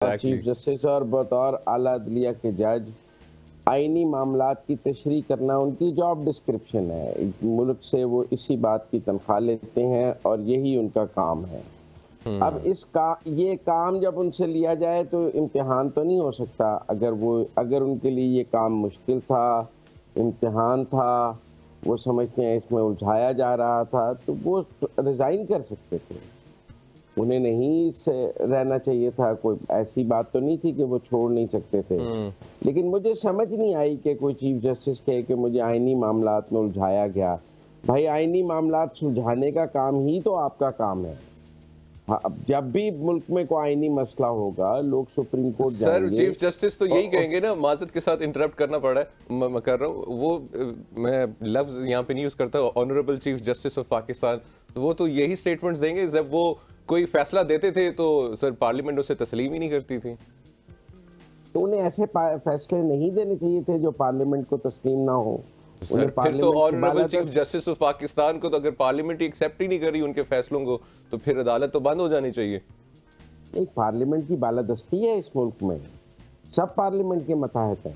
Chief justice और बतौर आला अदलिया के जज आईनी मामलात की तशरीह करना उनकी जॉब डिस्क्रिप्शन है। मुल्क से वो इसी बात की तनख्वाह लेते हैं और यही उनका काम है। अब ये काम जब उनसे लिया जाए तो इम्तिहान तो नहीं हो सकता। अगर उनके लिए ये काम मुश्किल था, इम्तिहान था, वो समझते हैं इसमें उलझाया जा रहा था, तो वो रिजाइन कर सकते थे। उन्हें नहीं से रहना चाहिए था। कोई ऐसी बात तो नहीं थी कि वो छोड़ नहीं सकते थे। लेकिन मुझे समझ नहीं आई कि कोई चीफ जस्टिस कहे कि मुझे आईनी मामलात में उलझाया गया। भाई, आईनी मामलात सुलझाने का काम ही तो आपका काम है। अब जब भी मुल्क में कोई आईनी मसला होगा, लोग सुप्रीम कोर्ट जाएंगे। सर, चीफ जस्टिस तो यही कहेंगे ना। माजरत के साथ इंटरप्ट करना पड़ा है, मैं कर रहा हूँ वो, मैं लफ्ज यहाँ पे नहीं यूज करता, honourable chief justice of Pakistan, तो वो तो यही स्टेटमेंट्स देंगे। जब वो कोई फैसला देते थे तो सर पार्लियामेंट उसे तस्लीम ही नहीं करती थी। तो उन्हें ऐसे फैसले नहीं देने चाहिए थे जो पार्लियामेंट को तस्लीम ना हो। सर फिर तो honourable chief justice of Pakistan को तो अगर पार्लियामेंट एक्सेप्ट ही नहीं करी उनके फैसलों को, तो फिर अदालत तो बंद हो जानी चाहिए। नहीं, पार्लियामेंट की बालादस्ती है इस मुल्क में, सब पार्लियामेंट के मताहत है।